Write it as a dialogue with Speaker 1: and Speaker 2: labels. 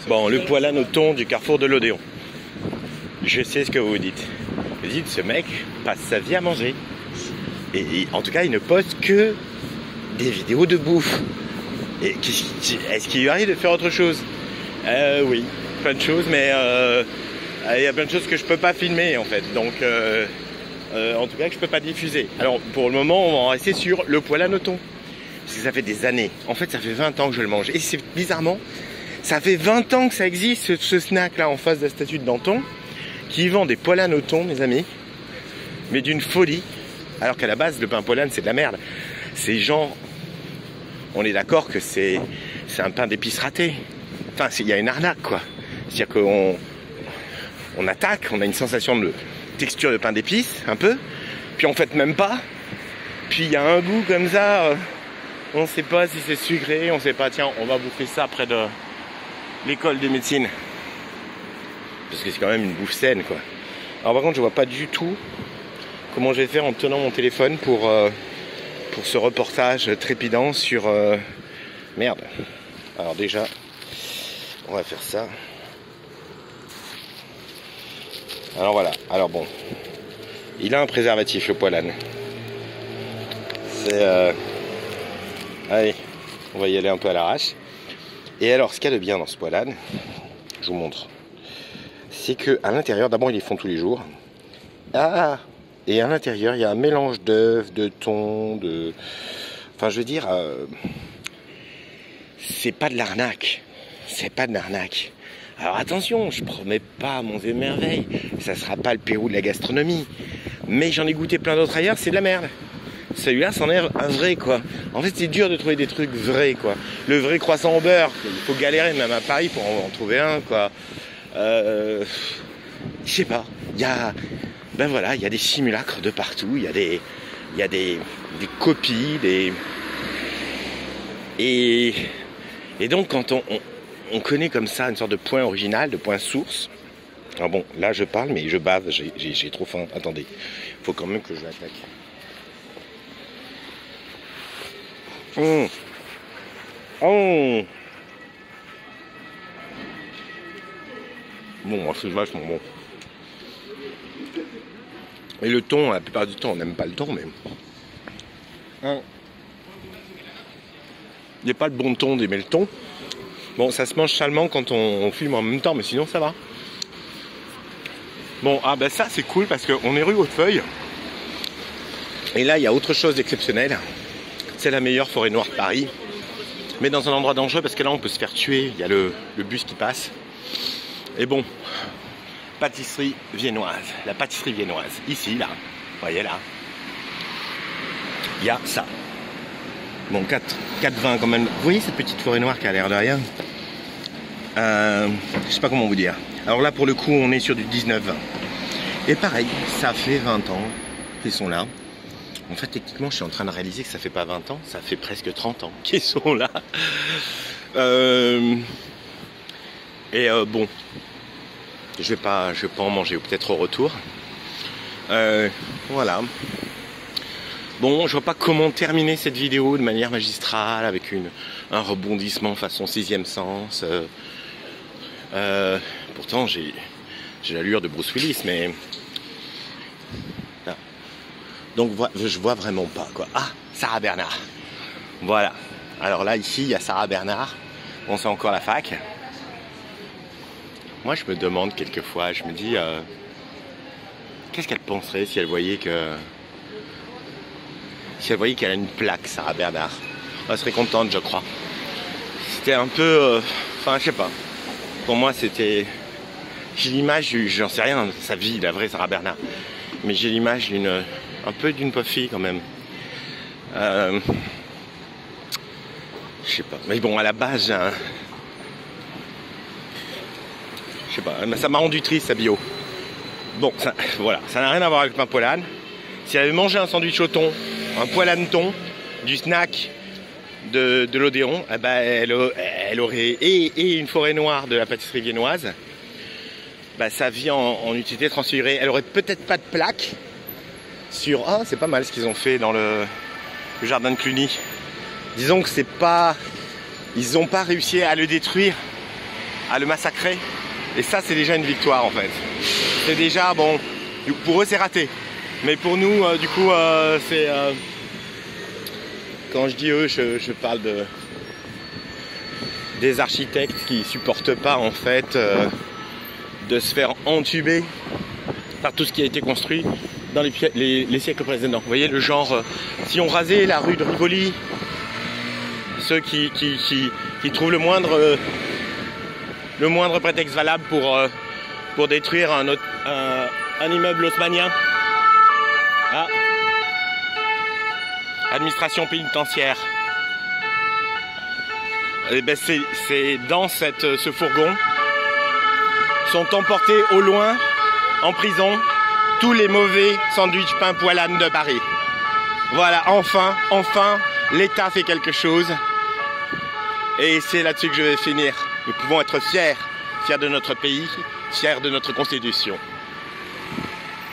Speaker 1: Bon, le poilane au thon du carrefour de l'Odéon. Je sais ce que vous vous dites. Vous dites, ce mec passe sa vie à manger. Et en tout cas, il ne poste que des vidéos de bouffe. Et est-ce qu'il lui arrive de faire autre chose? Oui, plein de choses, mais il y a plein de choses que je peux pas filmer en fait. Donc, en tout cas, que je peux pas diffuser. Alors, pour le moment, on va en rester sur le poilane au thon. Parce que ça fait des années. En fait, ça fait 20 ans que je le mange. Et c'est bizarrement, ça fait 20 ans que ça existe, ce snack là en face de la statue de Danton, qui vend des poilanes au thon, mes amis, mais d'une folie. Alors qu'à la base, le pain poilane, c'est de la merde. C'est genre, on est d'accord que c'est un pain d'épices raté. Enfin, il y a une arnaque, quoi. C'est-à-dire qu'on attaque, on a une sensation de texture de pain d'épices, un peu, puis on fait même pas. Puis il y a un goût comme ça, on ne sait pas si c'est sucré, on ne sait pas, tiens, on va bouffer ça près de l'école de médecine. Parce que c'est quand même une bouffe saine, quoi. Alors par contre, je vois pas du tout comment je vais faire en tenant mon téléphone pour ce reportage trépidant sur... Merde. Alors déjà, on va faire ça. Alors voilà. Alors bon. Il a un préservatif, le poilane. C'est... Allez, on va y aller un peu à l'arrache. Et alors, ce qu'il y a de bien dans ce poilane, je vous montre. C'est qu'à l'intérieur, d'abord, ils les font tous les jours. Ah! Et à l'intérieur, il y a un mélange d'œufs, de thon, de... Enfin, je veux dire... c'est pas de l'arnaque. C'est pas de l'arnaque. Alors attention, je promets pas mon émerveil. Ça sera pas le Pérou de la gastronomie. Mais j'en ai goûté plein d'autres ailleurs, c'est de la merde. Celui-là, c'en est un vrai, quoi. En fait, c'est dur de trouver des trucs vrais, quoi. Le vrai croissant au beurre, il faut galérer même à Paris pour en trouver un, quoi. Je sais pas. Il y a... Ben voilà, il y a des simulacres de partout. Il y a des copies, Et donc, quand on connaît comme ça une sorte de point original, de point source... Alors bon, là, je parle, mais je bave, j'ai trop faim. Attendez, il faut quand même que je l'attaque. Oh. Bon, c'est vachement bon. Et le thon, la plupart du temps, on n'aime pas le thon, mais... Il n'y a pas de bon thon d'aimer le thon. Bon, ça se mange salement quand on filme en même temps, mais sinon ça va. Bon, ah ben ça c'est cool parce qu'on est rue Hautefeuille. Et là, il y a autre chose d'exceptionnel. C'est la meilleure forêt noire de Paris. Mais dans un endroit dangereux parce que là, on peut se faire tuer. Il y a le bus qui passe. Et bon, pâtisserie viennoise. La pâtisserie viennoise. Ici, là. Vous voyez, là. Il y a ça. Bon, 4,20 quand même. Vous voyez cette petite forêt noire qui a l'air de rien? Je sais pas comment vous dire. Alors là, pour le coup, on est sur du 19-20. Et pareil, ça fait 20 ans qu'ils sont là. En fait, techniquement, je suis en train de réaliser que ça fait pas 20 ans, ça fait presque 30 ans qu'ils sont là. Bon, je vais pas en manger, ou peut-être au retour. Voilà. Bon, je vois pas comment terminer cette vidéo de manière magistrale, avec un rebondissement façon 6e sens. Pourtant, j'ai l'allure de Bruce Willis, mais... Là. Donc, je vois vraiment pas, quoi. Ah, Sarah Bernard. Voilà. Alors là, ici, il y a Sarah Bernard. On sait encore la fac. Moi, je me demande quelquefois, je me dis... qu'est-ce qu'elle penserait si elle voyait qu'elle a une plaque, Sarah Bernard? Elle serait contente, je crois. C'était un peu... Enfin, je sais pas. Pour moi, c'était... J'ai l'image, j'en sais rien, sa vie, la vraie Sarah Bernard. Mais j'ai l'image un peu d'une pauvre fille, quand même. Je sais pas. Mais bon, à la base, je sais pas. Ça m'a rendu triste, sa bio. Bon, voilà. Ça n'a rien à voir avec le pain poilane. Si elle avait mangé un sandwich au thon, un poilane thon, du snack de l'Odéon, eh ben, elle aurait et une forêt noire de la pâtisserie viennoise. Bah, sa vie en utilité transfigurée. Elle aurait peut-être pas de plaque sur... Ah, c'est pas mal ce qu'ils ont fait dans le jardin de Cluny. Disons que c'est pas... Ils n'ont pas réussi à le détruire à le massacrer. Et ça, c'est déjà une victoire en fait. C'est déjà, bon, pour eux c'est raté. Mais pour nous, du coup, c'est... quand je dis eux, je parle des architectes qui supportent pas en fait de se faire entuber par tout ce qui a été construit dans les siècles précédents. Vous voyez le genre, si on rasait la rue de Rivoli, ceux qui trouvent le moindre prétexte valable pour détruire un immeuble haussmannien. Ah. Administration pénitentiaire. Et ben c'est dans ce fourgon sont emportés au loin, en prison, tous les mauvais sandwichs pain poilane de Paris. Voilà, enfin, l'État fait quelque chose. Et c'est là-dessus que je vais finir. Nous pouvons être fiers de notre pays, fiers de notre Constitution.